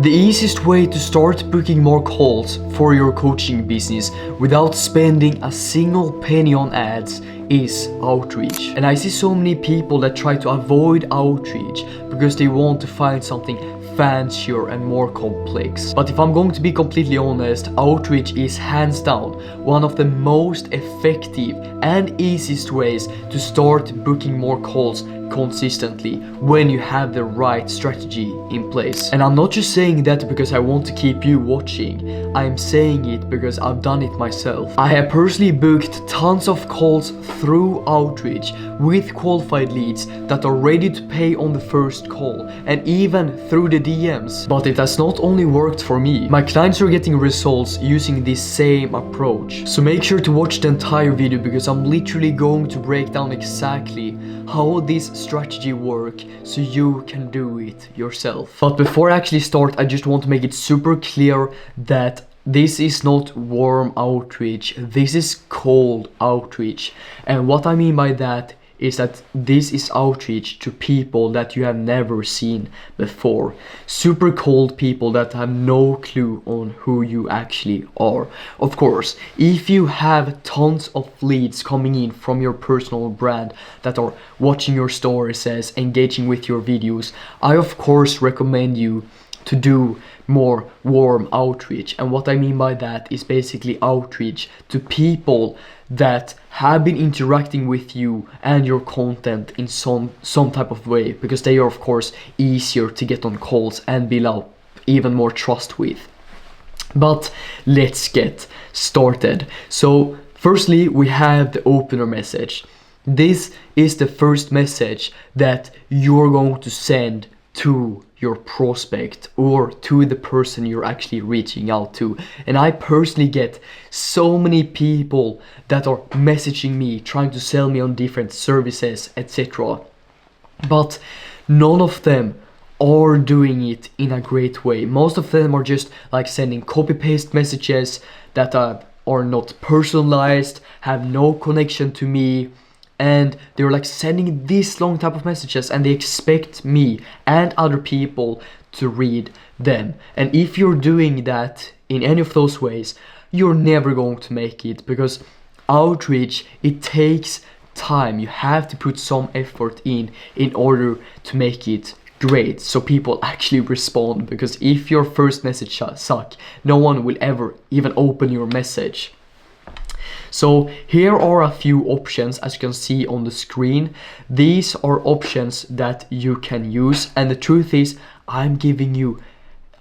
The easiest way to start booking more calls for your coaching business without spending a single penny on ads is outreach. And I see so many people that try to avoid outreach because they want to find something fancier and more complex. But if I'm going to be completely honest, outreach is hands down one of the most effective and easiest ways to start booking more calls consistently when you have the right strategy in place. And I'm not just saying that because I want to keep you watching. I'm saying it because I've done it myself. I have personally booked tons of calls through outreach with qualified leads that are ready to pay on the first call and even through the DMs. But it has not only worked for me. My clients are getting results using this same approach. So make sure to watch the entire video because I'm literally going to break down exactly how this strategy work so you can do it yourself. But before I actually start, I just want to make it super clear that this is not warm outreach, this is cold outreach. And what I mean by that is that this is outreach to people that you have never seen before. Super cold people that have no clue on who you actually are. Of course, if you have tons of leads coming in from your personal brand that are watching your stories, engaging with your videos, I of course recommend you to do more warm outreach. And what I mean by that is basically outreach to people that have been interacting with you and your content in some type of way, because they are of course easier to get on calls and build up even more trust with. But let's get started. So firstly, we have the opener message. This is the first message that you're going to send to your prospect or to the person you're actually reaching out to. And I personally get so many people that are messaging me trying to sell me on different services, etc. But none of them are doing it in a great way. Most of them are just like sending copy-paste messages that are not personalized, have no connection to me, and they're like sending this long type of messages and they expect me and other people to read them. And if you're doing that in any of those ways, you're never going to make it, because outreach, it takes time. You have to put some effort in order to make it great, so people actually respond. Because if your first message suck, no one will ever even open your message. So here are a few options, as you can see on the screen. These are options that you can use, and the truth is I'm giving you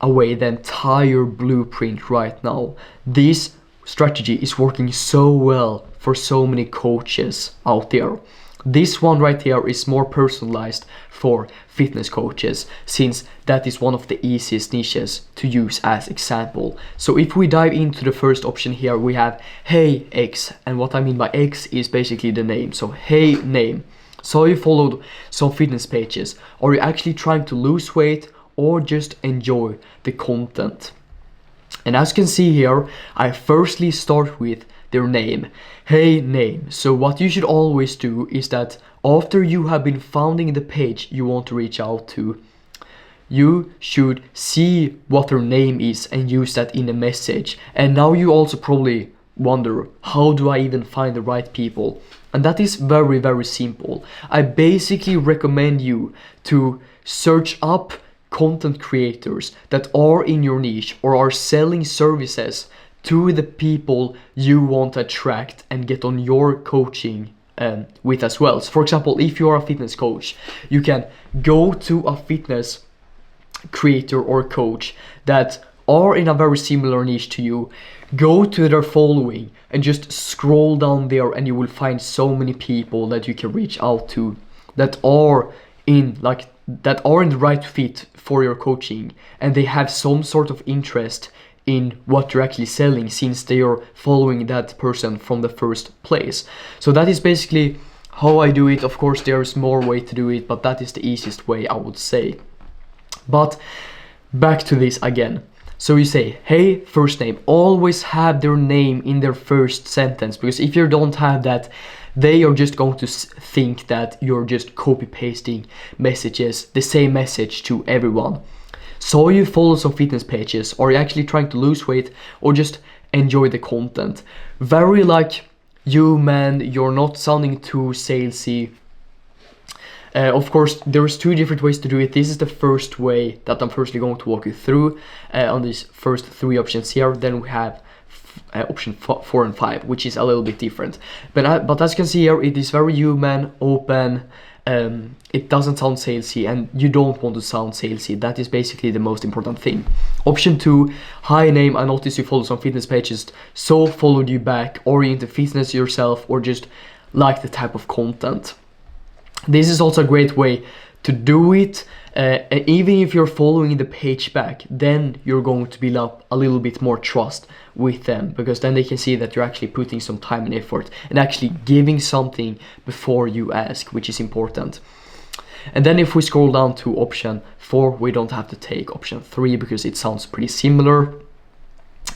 away the entire blueprint right now. This strategy is working so well for so many coaches out there. This one right here is more personalized for fitness coaches, since that is one of the easiest niches to use as example. So if we dive into the first option here, we have Hey X, and what I mean by X is basically the name. So hey name. So you followed some fitness pages. Are you actually trying to lose weight or just enjoy the content? And as you can see here, I firstly start with their name. Hey name. So what you should always do is that after you have been founding the page you want to reach out to, you should see what their name is and use that in a message. And now you also probably wonder, how do I even find the right people? And that is very, very simple. I basically recommend you to search up content creators that are in your niche or are selling services to the people you want to attract and get on your coaching with as well. So for example, if you are a fitness coach, you can go to a fitness creator or coach that are in a very similar niche to you, go to their following and just scroll down there, and you will find so many people that you can reach out to that are in the right fit for your coaching, and they have some sort of interest in what you're actually selling, since they are following that person from the first place. So that is basically how I do it. Of course there's more way to do it, but that is the easiest way, I would say. But back to this again. So you say hey first name. Always have their name in their first sentence, because if you don't have that, they are just going to think that you're just copy pasting messages, the same message to everyone. So you follow some fitness pages, or you're actually trying to lose weight, or just enjoy the content. Very like human, you're not sounding too salesy. Of course, there's two different ways to do it. This is the first way that I'm firstly going to walk you through on these first three options here. Then we have option 4 and 5, which is a little bit different. But as you can see here, it is very human, open. It doesn't sound salesy, and you don't want to sound salesy. That is basically the most important thing. Option 2, hi name, I noticed you follow some fitness pages, so followed you back, or you into fitness yourself, or just like the type of content. This is also a great way to do it. Even if you're following the page back, then you're going to build up a little bit more trust with them, because then they can see that you're actually putting some time and effort and actually giving something before you ask, which is important. And then if we scroll down to option 4, we don't have to take option 3 because it sounds pretty similar.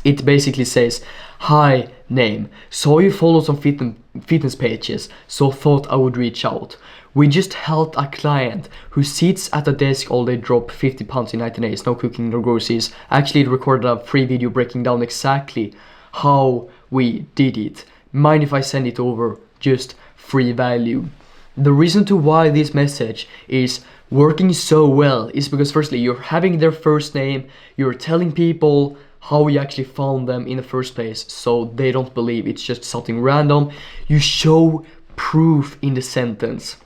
It basically says, hi name, saw you follow some fitness pages, so thought I would reach out. We just helped a client who sits at a desk all day drop 50 pounds in 19 days, no cooking, no groceries. Actually recorded a free video breaking down exactly how we did it. Mind if I send it over? Just free value. The reason to why this message is working so well is because firstly, you're having their first name, you're telling people how you actually found them in the first place, so they don't believe it's just something random. You show proof in the sentence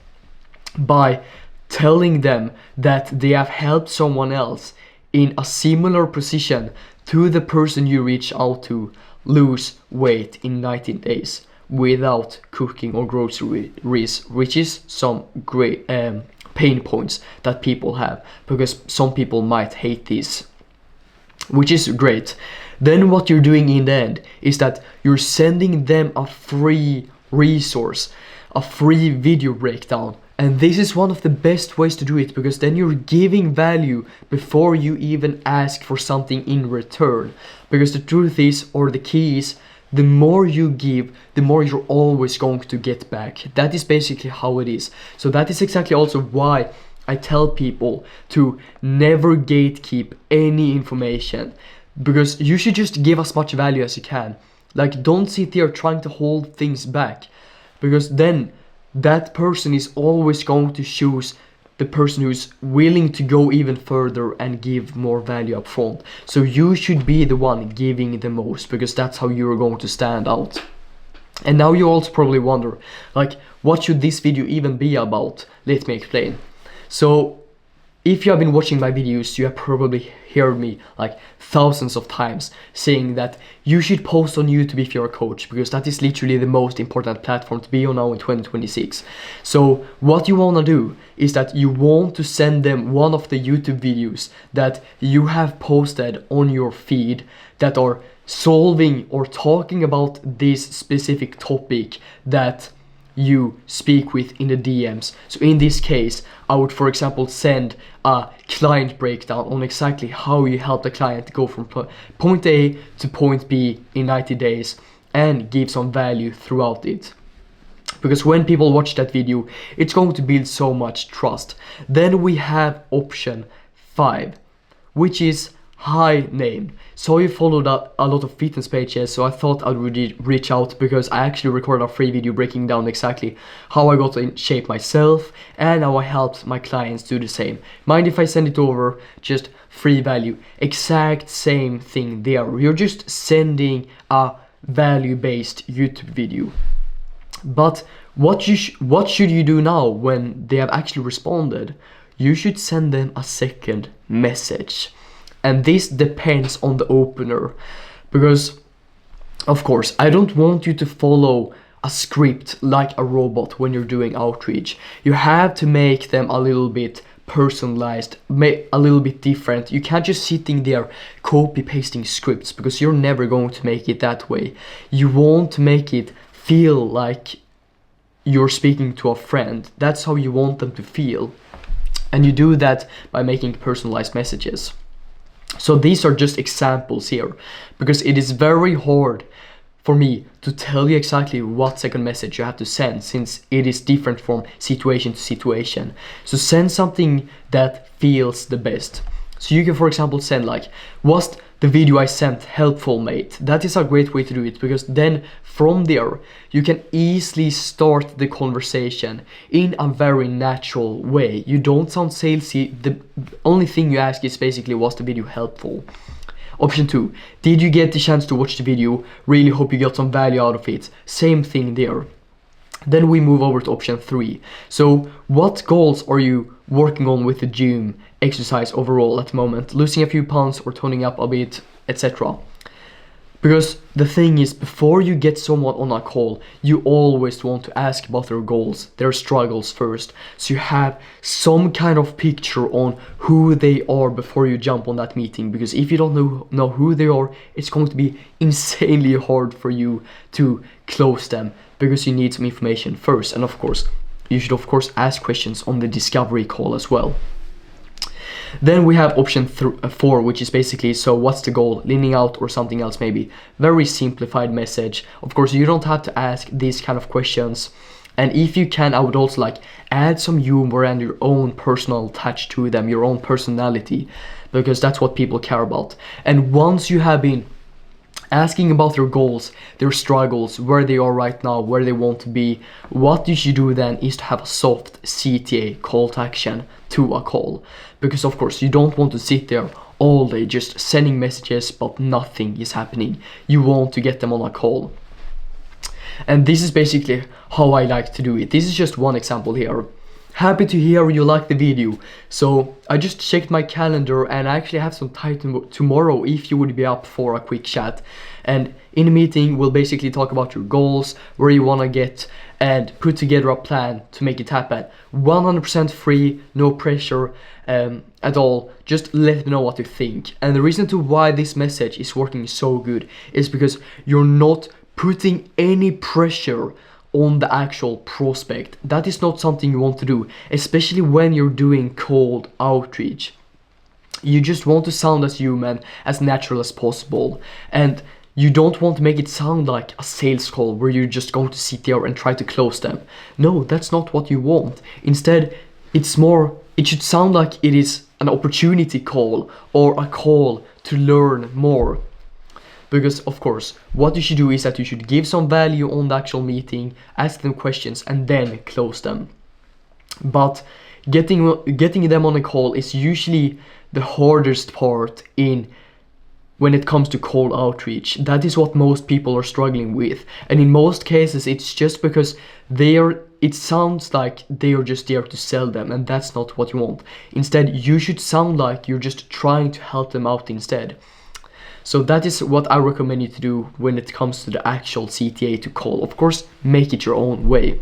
by telling them that they have helped someone else in a similar position to the person you reach out to lose weight in 19 days without cooking or groceries, which is some great pain points that people have, because some people might hate this, which is great. Then what you're doing in the end is that you're sending them a free resource, a free video breakdown. And this is one of the best ways to do it, because then you're giving value before you even ask for something in return. Because the truth is, or the key is, the more you give, the more you're always going to get back. That is basically how it is. So that is exactly also why I tell people to never gatekeep any information, because you should just give as much value as you can. Like, don't sit there trying to hold things back, because then that person is always going to choose the person who's willing to go even further and give more value up front. So you should be the one giving the most, because that's how you're going to stand out. And now you also probably wonder, like, what should this video even be about? Let me explain. So if you have been watching my videos, you have probably heard me like thousands of times saying that you should post on YouTube if you're a coach, because that is literally the most important platform to be on now in 2026. So what you want to do is that you want to send them one of the YouTube videos that you have posted on your feed that are solving or talking about this specific topic that you speak with in the DMs. So in this case, I would, for example, send a client breakdown on exactly how you help the client go from point A to point B in 90 days and give some value throughout it. Because when people watch that video, it's going to build so much trust. Then we have option 5, which is hi name. So you followed up a lot of fitness pages, so I thought I would reach out because I actually recorded a free video breaking down exactly how I got in shape myself and how I helped my clients do the same. Mind if I send it over? Just free value. Exact same thing there. You're just sending a value-based YouTube video. But what should you do now when they have actually responded? You should send them a second message. And this depends on the opener, because of course I don't want you to follow a script like a robot when you're doing outreach. You have to make them a little bit personalized, a little bit different. You can't just sitting there copy pasting scripts, because you're never going to make it that way. You want to make it feel like you're speaking to a friend. That's how you want them to feel, and you do that by making personalized messages. So these are just examples here, because it is very hard for me to tell you exactly what second message you have to send, since it is different from situation to situation. So send something that feels the best. So you can, for example, send like, was the video I sent helpful, mate? That is a great way to do it, because then from there you can easily start the conversation in a very natural way. You don't sound salesy. The only thing you ask is basically, was the video helpful? Option 2, did you get the chance to watch the video? Really hope you got some value out of it. Same thing there. Then we move over to option 3. So what goals are you working on with the gym exercise overall at the moment? Losing a few pounds or toning up a bit, etc. Because the thing is, before you get someone on a call, you always want to ask about their goals, their struggles first. So you have some kind of picture on who they are before you jump on that meeting. Because if you don't know who they are, it's going to be insanely hard for you to close them, because you need some information first. And of course, you should of course ask questions on the discovery call as well. Then we have option 4, which is basically, so what's the goal? Leaning out or something else maybe. Very simplified message. Of course, you don't have to ask these kind of questions. And if you can, I would also like add some humor and your own personal touch to them, your own personality, because that's what people care about. And once you have been asking about their goals, their struggles, where they are right now, where they want to be, what you should do then is to have a soft CTA, call to action, to a call. Because of course you don't want to sit there all day just sending messages but nothing is happening. You want to get them on a call. And this is basically how I like to do it. This is just one example here. Happy to hear you like the video. So I just checked my calendar and I actually have some time tomorrow if you would be up for a quick chat. And in the meeting we'll basically talk about your goals, where you want to get, and put together a plan to make it happen. 100% free, no pressure at all. Just let me know what you think. And the reason to why this message is working so good is because you're not putting any pressure on the actual prospect. That is not something you want to do, especially when you're doing cold outreach. You just want to sound as human, as natural as possible, and you don't want to make it sound like a sales call where you're just going to sit there and try to close them. No, that's not what you want. Instead, it should sound like it is an opportunity call or a call to learn more. Because of course, what you should do is that you should give some value on the actual meeting, ask them questions, and then close them. But getting them on a call is usually the hardest part when it comes to cold outreach. That is what most people are struggling with. And in most cases, it's just because it sounds like they are just there to sell them, and that's not what you want. Instead, you should sound like you're just trying to help them out instead. So that is what I recommend you to do when it comes to the actual CTA to call. Of course, make it your own way.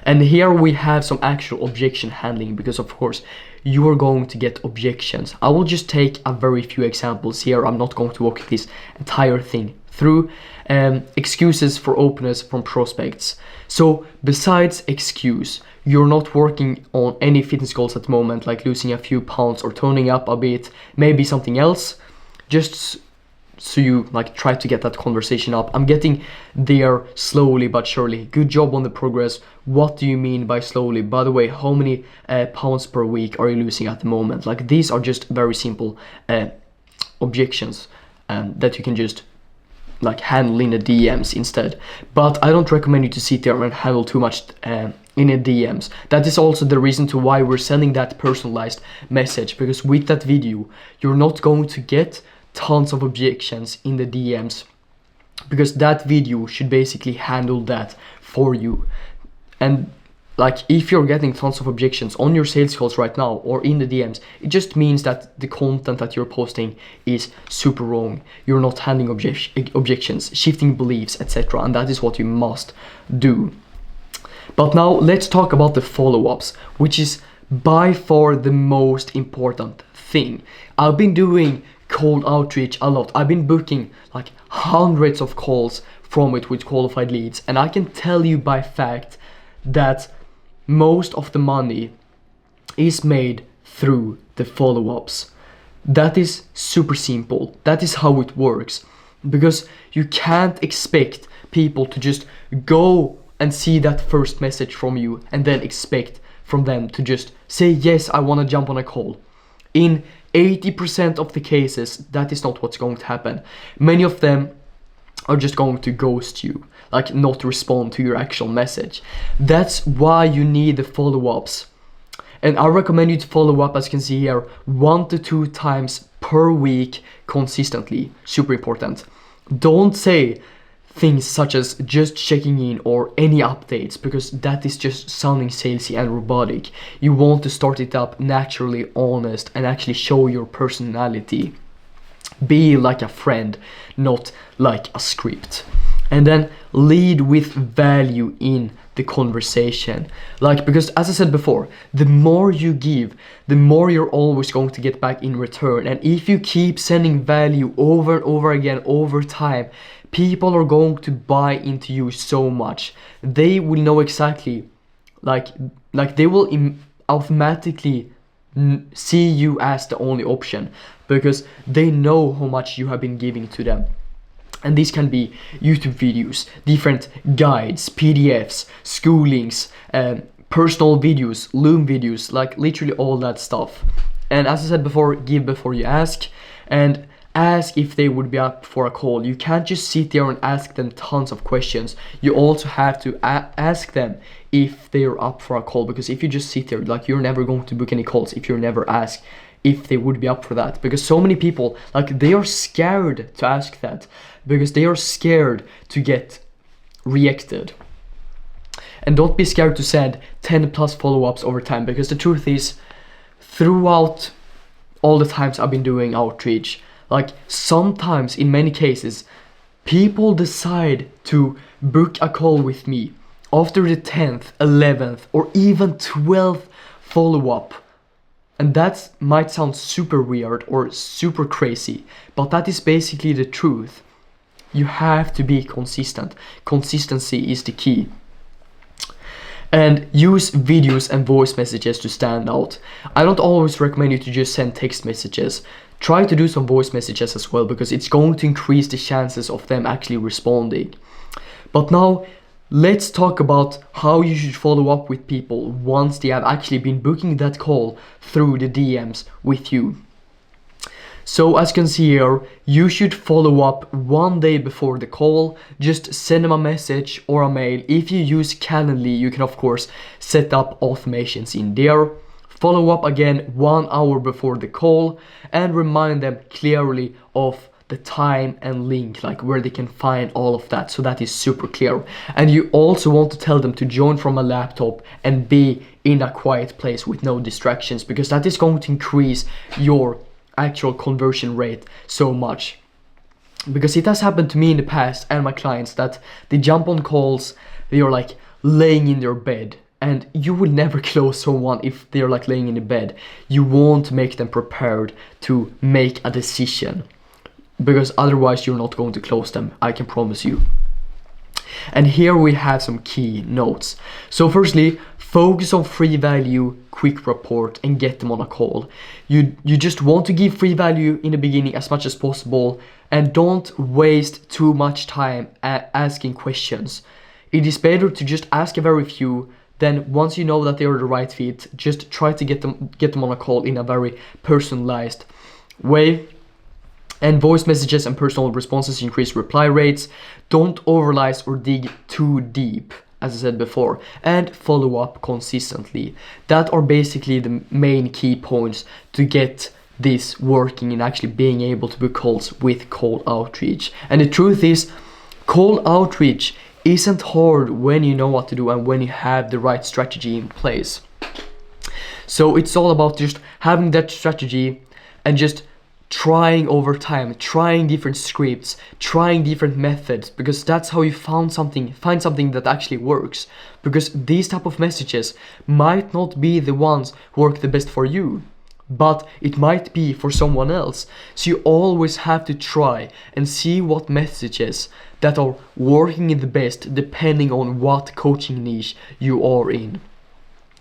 And here we have some actual objection handling, because of course you are going to get objections. I will just take a very few examples here. I'm not going to walk this entire thing through. Excuses for openness from prospects. So besides excuse, you're not working on any fitness goals at the moment, like losing a few pounds or toning up a bit, maybe something else. Just so you like try to get that conversation up. I'm getting there slowly but surely. Good job on the progress. What do you mean by slowly? By the way, how many pounds per week are you losing at the moment? Like, these are just very simple objections that you can just like handle in the DMs instead. But I don't recommend you to sit there and handle too much in the DMs. That is also the reason to why we're sending that personalized message, because with that video you're not going to get tons of objections in the DMs, because that video should basically handle that for you. And like, if you're getting tons of objections on your sales calls right now or in the DMs, it just means that the content that you're posting is super wrong. You're not handling objections, shifting beliefs, etc. And that is what you must do. But now let's talk about the follow-ups, which is by far the most important thing. I've been doing cold outreach a lot. I've been booking like hundreds of calls from it with qualified leads, and I can tell you by fact that most of the money is made through the follow-ups. That is super simple. That is how it works, because you can't expect people to just go and see that first message from you and then expect from them to just say, yes, I want to jump on a call. In 80% of the cases, that is not what's going to happen. Many of them are just going to ghost you, like not respond to your actual message. That's why you need the follow-ups. And I recommend you to follow up, as you can see here, 1 to 2 times per week consistently. Super important. Don't say things such as just checking in or any updates, because that is just sounding salesy and robotic. You want to start it up naturally, honest, and actually show your personality. Be like a friend, not like a script. And then lead with value in the conversation. Like, because as I said before, the more you give, the more you're always going to get back in return. And if you keep sending value over and over again over time, people are going to buy into you so much. They will know exactly, like they will automatically see you as the only option, because they know how much you have been giving to them. And these can be YouTube videos, different guides, PDFs, schoolings, personal videos, Loom videos, like literally all that stuff. And as I said before, give before you ask, and ask if they would be up for a call. You can't just sit there and ask them tons of questions. You also have to ask them if they're up for a call, because if you just sit there, like, you're never going to book any calls if you're never asked if they would be up for that. Because so many people, like, they are scared to ask that, because they are scared to get rejected. And don't be scared to send 10 plus follow-ups over time, because the truth is, throughout all the times I've been doing outreach, like, sometimes in many cases people decide to book a call with me after the 10th, 11th, or even 12th follow-up. And that might sound super weird or super crazy, but that is basically the truth. You have to be consistent. Consistency is the key. And use videos and voice messages to stand out. I don't always recommend you to just send text messages. Try to do some voice messages as well, because it's going to increase the chances of them actually responding. But now, let's talk about how you should follow up with people once they have actually been booking that call through the DMs with you. So as you can see here, you should follow up 1 day before the call. Just send them a message or a mail. If you use Calendly, you can of course set up automations in there. Follow up again 1 hour before the call and remind them clearly of the time and link, like where they can find all of that, so that is super clear. And you also want to tell them to join from a laptop and be in a quiet place with no distractions, because that is going to increase your actual conversion rate so much. Because it has happened to me in the past and my clients that they jump on calls, they are like laying in their bed, and you will never close someone if they're like laying in the bed. You want to make them prepared to make a decision, because otherwise you're not going to close them, I can promise you. And here we have some key notes. So firstly, focus on free value, quick rapport, and get them on a call. You just want to give free value in the beginning as much as possible, and don't waste too much time asking questions. It is better to just ask a very few. Then once you know that they are the right fit, just try to get them on a call in a very personalized way. And voice messages and personal responses increase reply rates. Don't overanalyze or dig too deep, as I said before, and follow up consistently. That are basically the main key points to get this working and actually being able to book calls with cold outreach. And the truth is, cold outreach isn't hard when you know what to do and when you have the right strategy in place. So it's all about just having that strategy and just trying over time, trying different scripts, trying different methods, because that's how you find something that actually works. Because these type of messages might not be the ones who work the best for you, but it might be for someone else. So you always have to try and see what messages that are working the best depending on what coaching niche you are in.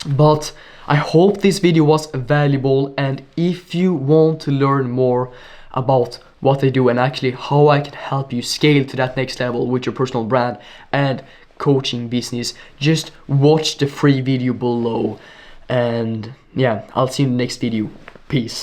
But I hope this video was valuable, and if you want to learn more about what I do and actually how I can help you scale to that next level with your personal brand and coaching business, just watch the free video below. And yeah, I'll see you in the next video. Peace.